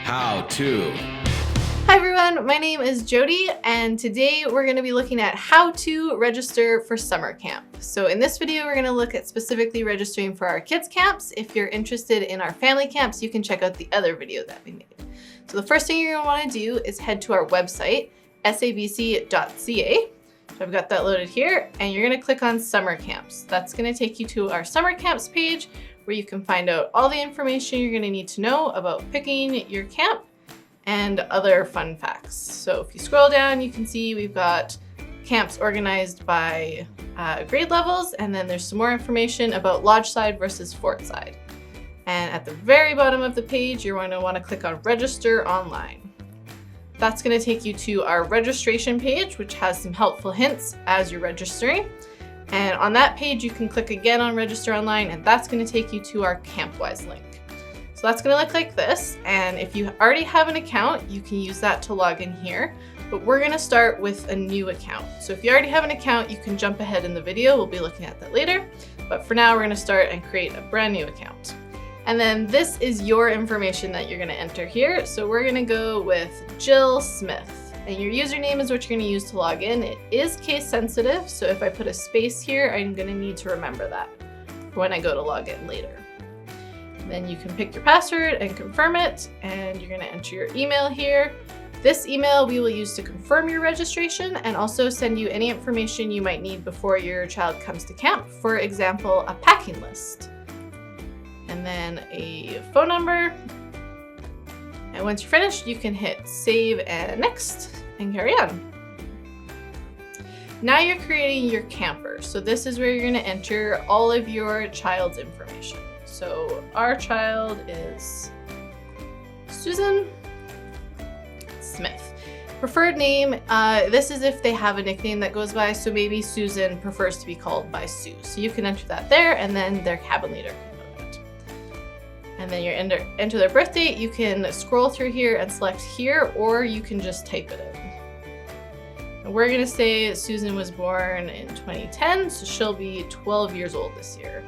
How to. Hi everyone, my name is Jodi, and today we're going to be looking at how to register for summer camp. So in this video, we're going to look at specifically registering for our kids' camps. If you're interested in our family camps, you can check out the other video that we made. So the first thing you're going to want to do is head to our website, sabc.ca. So I've got that loaded here, and you're going to click on summer camps. That's going to take you to our summer camps page where you can find out all the information you're going to need to know about picking your camp and other fun facts. So if you scroll down, you can see we've got camps organized by grade levels, and then there's some more information about lodge side versus fort side. And at the very bottom of the page, you're going to want to click on register online. That's going to take you to our registration page, which has some helpful hints as you're registering. And on that page, you can click again on register online, and that's going to take you to our CampWise link. So that's going to look like this. And if you already have an account, you can use that to log in here. But we're going to start with a new account. So if you already have an account, you can jump ahead in the video. We'll be looking at that later. But for now, we're going to start and create a brand new account. And then this is your information that you're going to enter here. So we're going to go with Jill Smith. And your username is what you're going to use to log in. It is case sensitive, so if I put a space here, I'm going to need to remember that for when I go to log in later. And then you can pick your password and confirm it, and you're going to enter your email here. This email we will use to confirm your registration and also send you any information you might need before your child comes to camp. For example, a packing list. And then a phone number. And once you're finished, you can hit save and next and carry on. Now you're creating your camper. So this is where you're going to enter all of your child's information. So our child is Susan Smith. Preferred name, this is if they have a nickname that goes by, so maybe Susan prefers to be called by Sue. So you can enter that there, and then their cabin leader can know that. And then you enter their birth date. You can scroll through here and select here, or you can just type it in. And we're gonna say Susan was born in 2010, so she'll be 12 years old this year.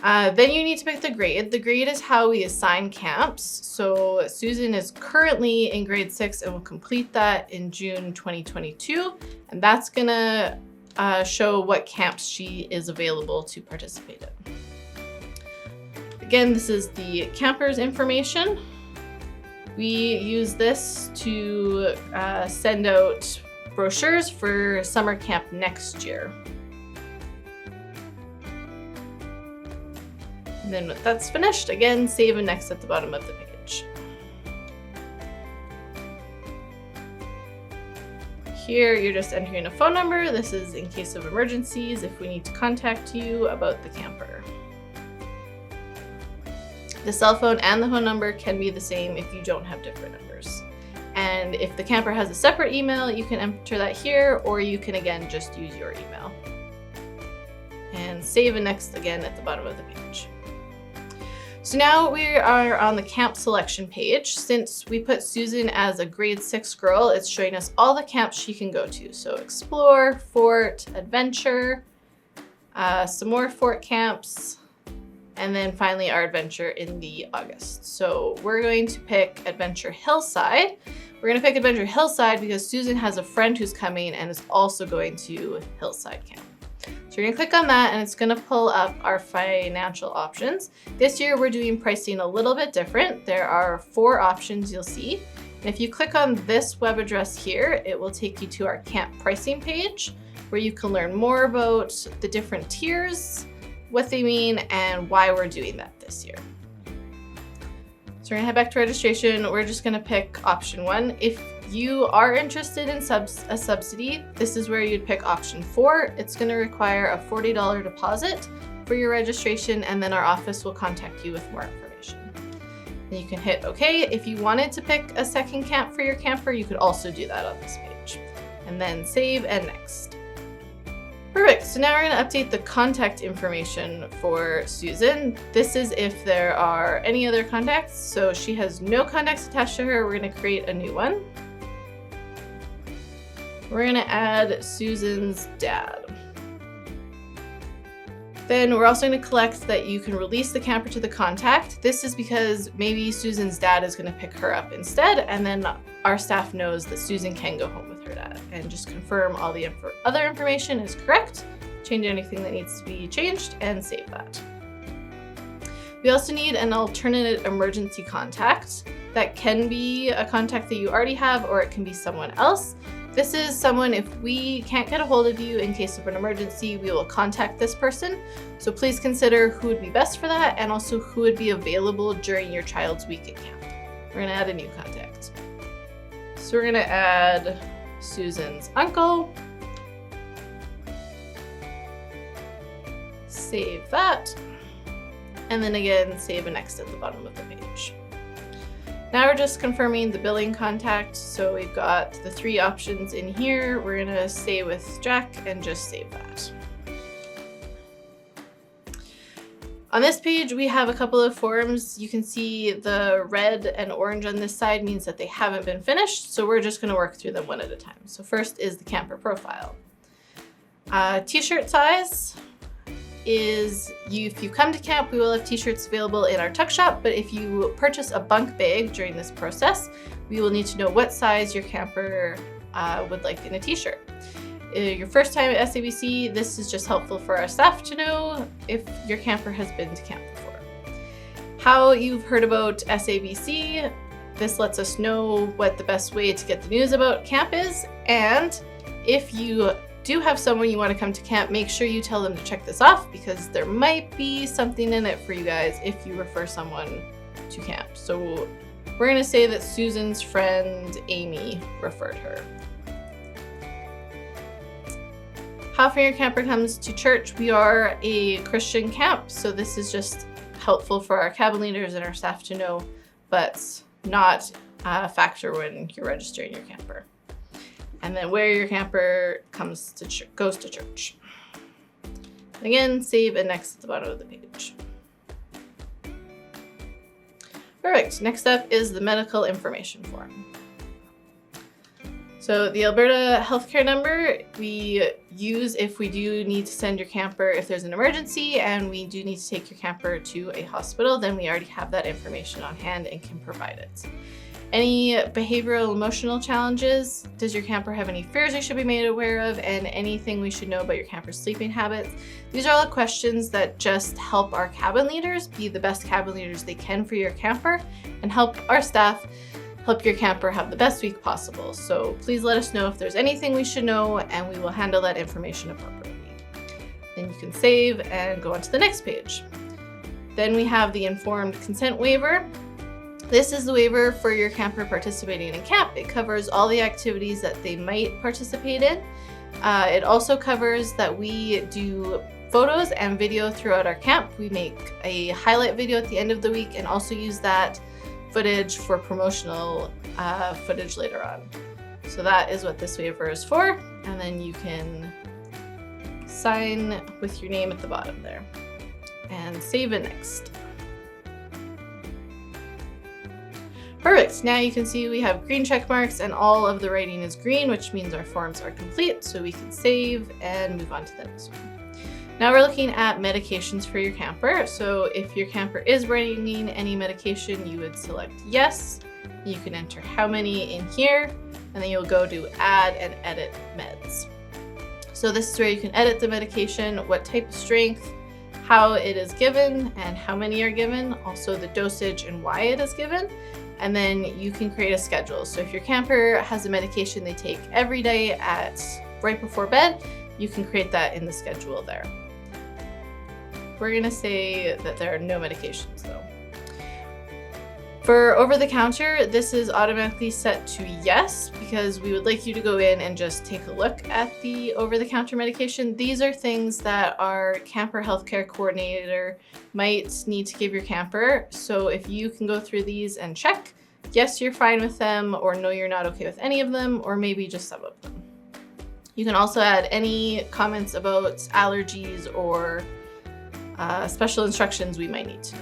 Then you need to pick the grade. The grade is how we assign camps. So Susan is currently in grade 6 and will complete that in June 2022. And that's gonna show what camps she is available to participate in. Again, this is the camper's information. We use this to send out brochures for summer camp next year. And then when that's finished, again, save and next at the bottom of the page. Here, you're just entering a phone number. This is in case of emergencies, if we need to contact you about the camper. The cell phone and the phone number can be the same if you don't have different numbers. And if the camper has a separate email, you can enter that here, or you can again just use your email. And save and next again at the bottom of the page. So now we are on the camp selection page. Since we put Susan as a grade 6 girl, it's showing us all the camps she can go to. So Explore, Fort, Adventure, some more Fort camps, and then finally our adventure in the August. So we're going to pick Adventure Hillside. We're going to pick Adventure Hillside because Susan has a friend who's coming and is also going to Hillside Camp. So you're going to click on that, and it's going to pull up our financial options. This year we're doing pricing a little bit different. There are 4 options you'll see. And if you click on this web address here, it will take you to our camp pricing page where you can learn more about the different tiers, what they mean, and why we're doing that this year. So we're gonna head back to registration. We're just gonna pick option 1. If you are interested in a subsidy, this is where you'd pick option 4. It's gonna require a $40 deposit for your registration, and then our office will contact you with more information. And you can hit OK. If you wanted to pick a second camp for your camper, you could also do that on this page. And then save and next. Perfect, so now we're going to update the contact information for Susan. This is if there are any other contacts. So she has no contacts attached to her. We're going to create a new one. We're going to add Susan's dad. Then we're also going to collect that you can release the camper to the contact. This is because maybe Susan's dad is going to pick her up instead, and then our staff knows that Susan can go home with her dad, and just confirm all the other information is correct, change anything that needs to be changed, and save that. We also need an alternate emergency contact. That can be a contact that you already have, or it can be someone else. This is someone, if we can't get a hold of you in case of an emergency, we will contact this person. So please consider who would be best for that, and also who would be available during your child's week at camp. We're gonna add a new contact. So we're gonna add Susan's uncle. Save that. And then again, save and next at the bottom of the page. Now we're just confirming the billing contact. So we've got the 3 options in here. We're gonna stay with Jack and just save that. On this page, we have a couple of forms. You can see the red and orange on this side means that they haven't been finished. So we're just gonna work through them one at a time. So first is the camper profile. T-shirt size is if you come to camp, we will have t-shirts available in our tuck shop, but if you purchase a bunk bag during this process, we will need to know what size your camper would like in a t-shirt. Your first time at SABC, this is just helpful for our staff to know if your camper has been to camp before. How you've heard about SABC, this lets us know what the best way to get the news about camp is, and if you do have someone you want to come to camp, make sure you tell them to check this off, because there might be something in it for you guys if you refer someone to camp. So we're going to say that Susan's friend Amy referred her. How often your camper comes to church? We are a Christian camp, so this is just helpful for our cabin leaders and our staff to know, but not a factor when you're registering your camper. And then where your camper goes to church. Again, save and next at the bottom of the page. Perfect. Next up is the medical information form. So the Alberta healthcare number we use if we do need to send your camper if there's an emergency and we do need to take your camper to a hospital, then we already have that information on hand and can provide it. Any behavioral emotional challenges? Does your camper have any fears we should be made aware of, and anything we should know about your camper's sleeping habits? These are all questions that just help our cabin leaders be the best cabin leaders they can for your camper and help our staff help your camper have the best week possible. So please let us know if there's anything we should know, and we will handle that information appropriately. Then you can save and go on to the next page. Then we have the informed consent waiver. This is the waiver for your camper participating in camp. It covers all the activities that they might participate in. It also covers that we do photos and video throughout our camp. We make a highlight video at the end of the week and also use that footage for promotional footage later on. So that is what this waiver is for. And then you can sign with your name at the bottom there and save it next. Perfect. Now you can see we have green check marks and all of the writing is green, which means our forms are complete. So we can save and move on to the next one. Now we're looking at medications for your camper. So if your camper is bringing any medication, you would select yes. You can enter how many in here, and then you'll go to add and edit meds. So this is where you can edit the medication, what type of strength, how it is given, and how many are given, also the dosage and why it is given. And then you can create a schedule. So if your camper has a medication they take every day right before bed, you can create that in the schedule there. We're gonna say that there are no medications though. For over-the-counter, this is automatically set to yes, because we would like you to go in and just take a look at the over-the-counter medication. These are things that our camper healthcare coordinator might need to give your camper. So if you can go through these and check, yes, you're fine with them, or no, you're not okay with any of them, or maybe just some of them. You can also add any comments about allergies or special instructions we might need to know.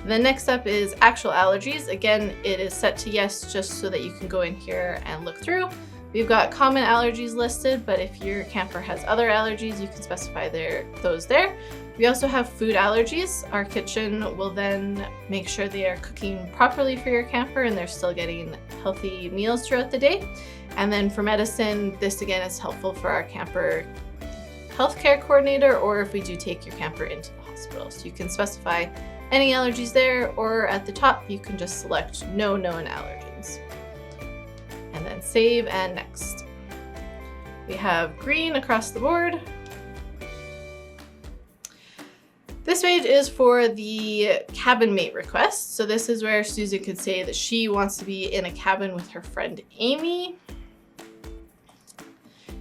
The next up is actual allergies. Again, it is set to yes just so that you can go in here and look through. We've got common allergies listed, but if your camper has other allergies, you can specify those there. We also have food allergies. Our kitchen will then make sure they are cooking properly for your camper and they're still getting healthy meals throughout the day. And then for medicine, this again is helpful for our camper healthcare coordinator, or if we do take your camper into the hospital. So you can specify any allergies there, or at the top, you can just select no known allergens. And then save and next. We have green across the board. This page is for the cabin mate request. So this is where Susan could say that she wants to be in a cabin with her friend Amy.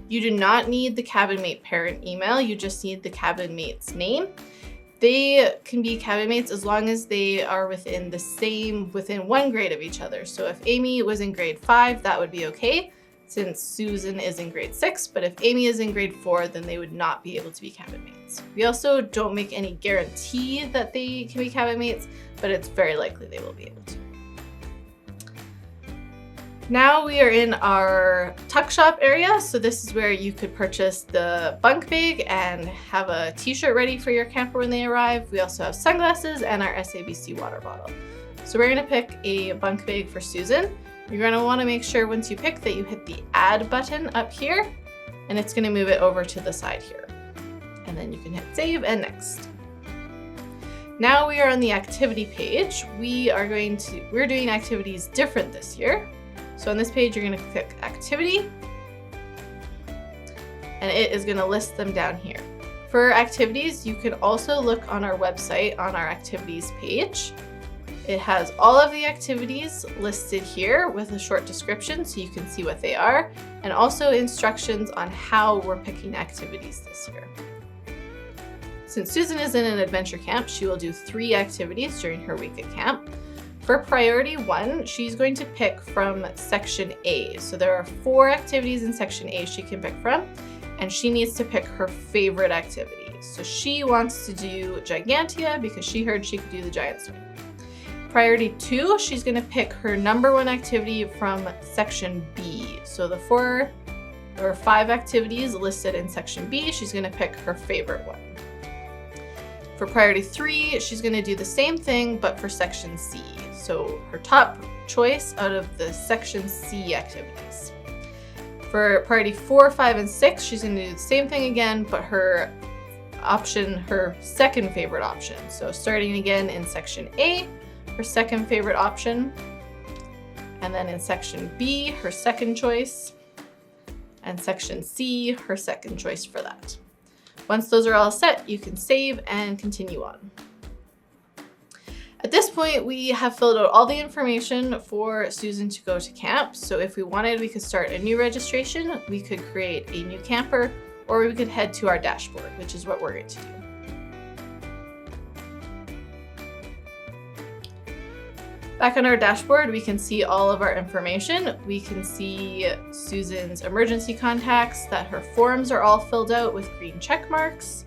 You do not need the cabin mate parent email, you just need the cabin mate's name. They can be cabin mates as long as they are within one grade of each other. So if Amy was in grade 5, that would be okay, since Susan is in grade 6, but if Amy is in grade 4, then they would not be able to be cabin mates. We also don't make any guarantee that they can be cabin mates, but it's very likely they will be able to. Now we are in our tuck shop area. So this is where you could purchase the bunk bag and have a t-shirt ready for your camper when they arrive. We also have sunglasses and our SABC water bottle. So we're gonna pick a bunk bag for Susan. You're gonna wanna make sure once you pick that you hit the add button up here, and it's gonna move it over to the side here. And then you can hit save and next. Now we are on the activity page. We're doing activities different this year. So on this page, you're gonna click activity, and it is gonna list them down here. For activities, you can also look on our website on our activities page. It has all of the activities listed here with a short description so you can see what they are, and also instructions on how we're picking activities this year. Since Susan is in an adventure camp, she will do 3 activities during her week at camp. For priority 1, she's going to pick from section A. So there are 4 activities in section A she can pick from, and she needs to pick her favorite activity. So she wants to do Gigantia because she heard she could do the giant swing. Priority 2, she's gonna pick her number 1 activity from section B. So the 4 or 5 activities listed in section B, she's gonna pick her favorite one. For priority 3, she's gonna do the same thing, but for section C. So her top choice out of the section C activities. For priority 4, 5, and 6, she's gonna do the same thing again, but her second favorite option. So starting again in section A, her second favorite option, and then in section B, her second choice, and section C, her second choice for that. Once those are all set, you can save and continue on. At this point, we have filled out all the information for Susan to go to camp. So if we wanted, we could start a new registration, we could create a new camper, or we could head to our dashboard, which is what we're going to do. Back on our dashboard, we can see all of our information. We can see Susan's emergency contacts, that her forms are all filled out with green check marks,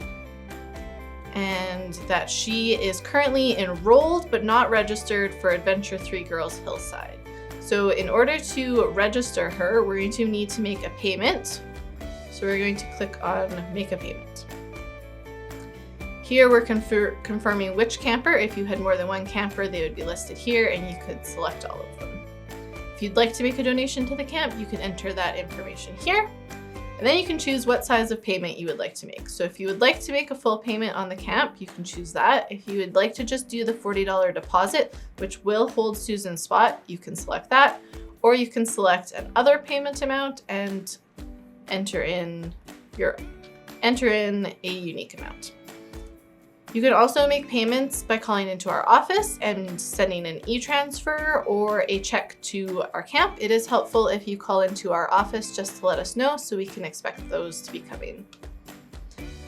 and that she is currently enrolled but not registered for Adventure 3 Girls Hillside. So in order to register her, we're going to need to make a payment. So we're going to click on Make a Payment. Here we're confirming which camper. If you had more than one camper, they would be listed here and you could select all of them. If you'd like to make a donation to the camp, you can enter that information here. And then you can choose what size of payment you would like to make. So if you would like to make a full payment on the camp, you can choose that. If you would like to just do the $40 deposit, which will hold Susan's spot, you can select that. Or you can select an other payment amount and enter in a unique amount. You can also make payments by calling into our office and sending an e-transfer or a check to our camp. It is helpful if you call into our office just to let us know so we can expect those to be coming.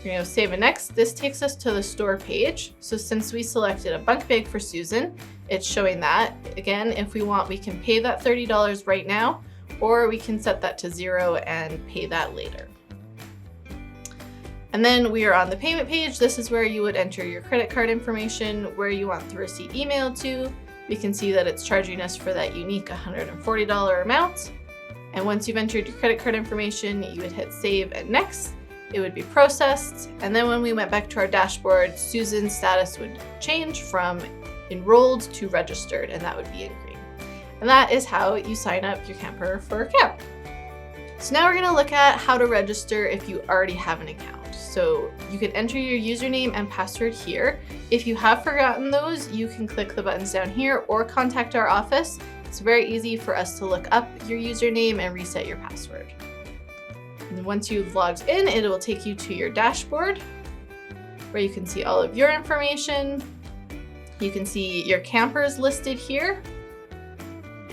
You're gonna save and next. This takes us to the store page. So since we selected a bunk bag for Susan, it's showing that. Again, if we want, we can pay that $30 right now, or we can set that to 0 and pay that later. And then we are on the payment page. This is where you would enter your credit card information, where you want the receipt emailed to. We can see that it's charging us for that unique $140 amount. And once you've entered your credit card information, you would hit save and next. It would be processed. And then when we went back to our dashboard, Susan's status would change from enrolled to registered, and that would be in green. And that is how you sign up your camper for a camp. So now we're going to look at how to register if you already have an account. So you can enter your username and password here. If you have forgotten those, you can click the buttons down here or contact our office. It's very easy for us to look up your username and reset your password. And once you've logged in, it will take you to your dashboard where you can see all of your information. You can see your campers listed here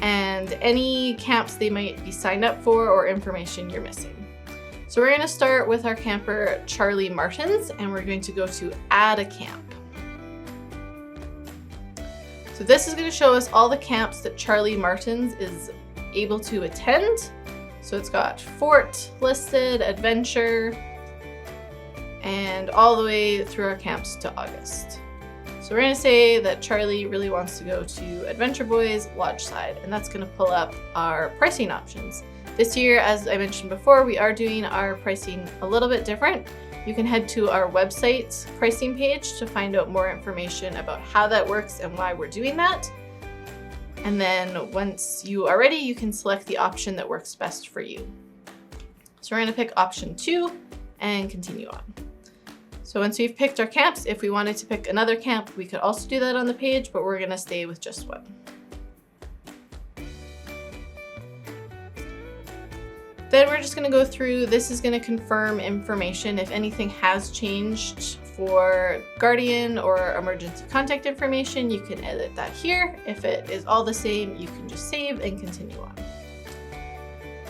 and any camps they might be signed up for or information you're missing. So we're going to start with our camper Charlie Martins, and we're going to go to add a camp. So this is going to show us all the camps that Charlie Martins is able to attend. So it's got Fort listed, Adventure, and all the way through our camps to August. So we're going to say that Charlie really wants to go to Adventure Boys Lodgeside, and that's going to pull up our pricing options. This year, as I mentioned before, we are doing our pricing a little bit different. You can head to our website pricing page to find out more information about how that works and why we're doing that. And then once you are ready, you can select the option that works best for you. So we're going to pick option 2 and continue on. So once we've picked our camps, if we wanted to pick another camp, we could also do that on the page, but we're going to stay with just one. Then we're just going to go through, this is going to confirm information. If anything has changed for Guardian or emergency contact information, you can edit that here. If it is all the same, you can just save and continue on.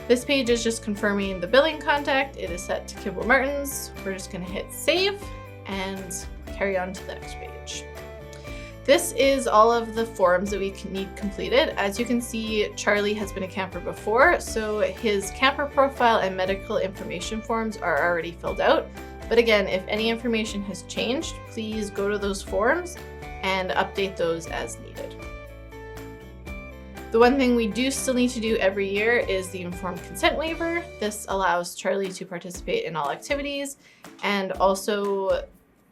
This page is just confirming the billing contact. It is set to Kibble Martins. We're just going to hit save and carry on to the next page. This is all of the forms that we need completed. As you can see, Charlie has been a camper before, so his camper profile and medical information forms are already filled out. But again, if any information has changed, please go to those forms and update those as needed. The one thing we do still need to do every year is the informed consent waiver. This allows Charlie to participate in all activities, and also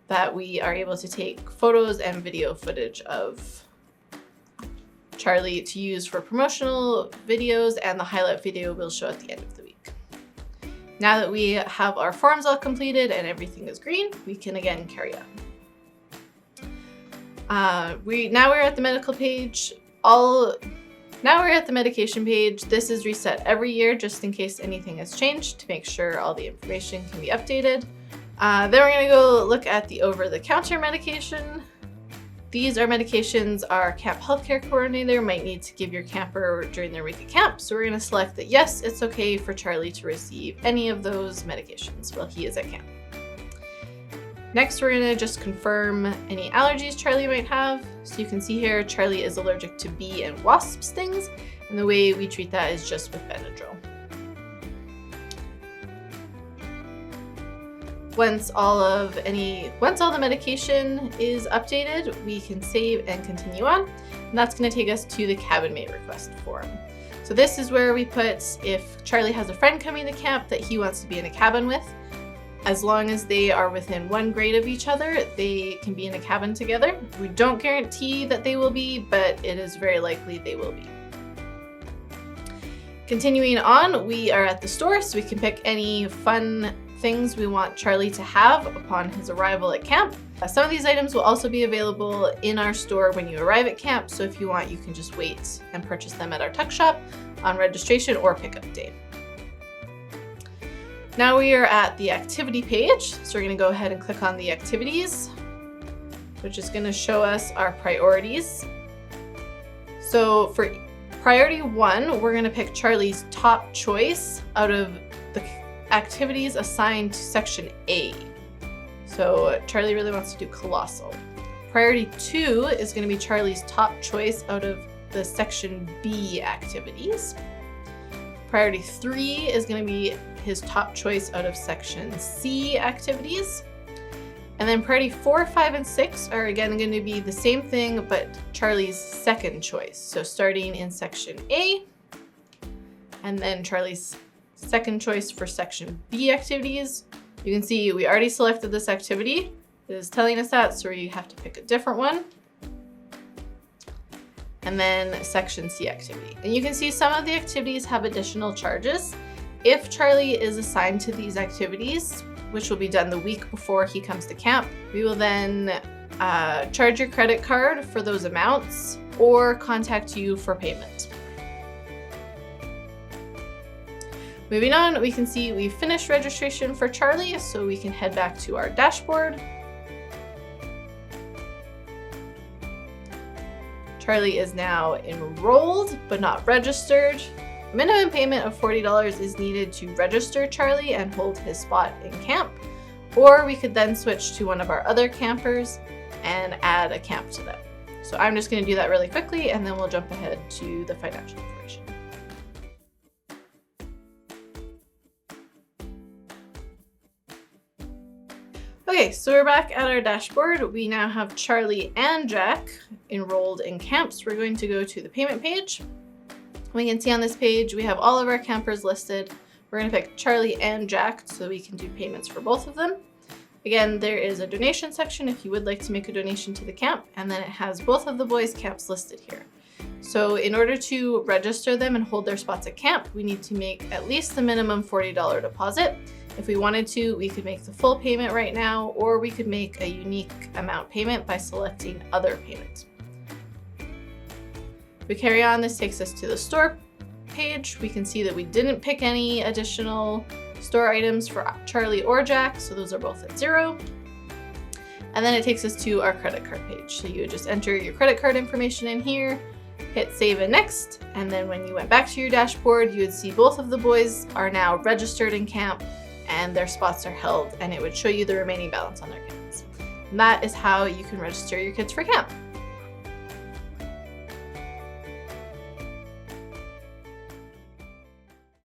that we are able to take photos and video footage of Charlie to use for promotional videos, and the highlight video will show at the end of the week. Now that we have our forms all completed and everything is green, we can again carry on. Now we're at the medical page. Now we're at the medication page. This is reset every year just in case anything has changed to make sure all the information can be updated. Then we're going to go look at the over-the-counter medication. These are medications our camp healthcare coordinator might need to give your camper during their week at camp. So we're going to select that yes, it's okay for Charlie to receive any of those medications while he is at camp. Next, we're going to just confirm any allergies Charlie might have. So you can see here, Charlie is allergic to bee and wasp stings, and the way we treat that is just with Benadryl. Once all the medication is updated, we can save and continue on. And that's going to take us to the cabin mate request form. So this is where we put if Charlie has a friend coming to camp that he wants to be in a cabin with. As long as they are within 1 grade of each other, they can be in a cabin together. We don't guarantee that they will be, but it is very likely they will be. Continuing on, we are at the store, so we can pick any fun things we want Charlie to have upon his arrival at camp. Some of these items will also be available in our store when you arrive at camp, so if you want, you can just wait and purchase them at our tuck shop on registration or pickup day. Now we are at the activity page, so we're going to go ahead and click on the activities, which is going to show us our priorities. So for priority 1, we're going to pick Charlie's top choice out of the activities assigned to section A. So Charlie really wants to do Colossal. Priority 2 is going to be Charlie's top choice out of the section B activities. Priority 3 is going to be his top choice out of section C activities. And then priority 4, 5, and 6 are again going to be the same thing, but Charlie's second choice. So starting in section A, and then Charlie's second choice for section B activities. You can see we already selected this activity. It is telling us that, so you have to pick a different one. And then section C activity. And you can see some of the activities have additional charges. If Charlie is assigned to these activities, which will be done the week before he comes to camp, we will then charge your credit card for those amounts or contact you for payment. Moving on, we can see we finished registration for Charlie, so we can head back to our dashboard. Charlie is now enrolled, but not registered. A minimum payment of $40 is needed to register Charlie and hold his spot in camp. Or we could then switch to one of our other campers and add a camp to them. So I'm just going to do that really quickly, and then we'll jump ahead to the financial information. Okay, so we're back at our dashboard. We now have Charlie and Jack enrolled in camps. We're going to go to the payment page. We can see on this page, we have all of our campers listed. We're going to pick Charlie and Jack so we can do payments for both of them. Again, there is a donation section if you would like to make a donation to the camp, and then it has both of the boys' camps listed here. So in order to register them and hold their spots at camp, we need to make at least the minimum $40 deposit. If we wanted to, we could make the full payment right now, or we could make a unique amount payment by selecting other payments. If we carry on, this takes us to the store page. We can see that we didn't pick any additional store items for Charlie or Jack, so those are both at 0. And then it takes us to our credit card page. So you would just enter your credit card information in here, hit save and next, and then when you went back to your dashboard, you would see both of the boys are now registered in camp and their spots are held, and it would show you the remaining balance on their camps. And that is how you can register your kids for camp.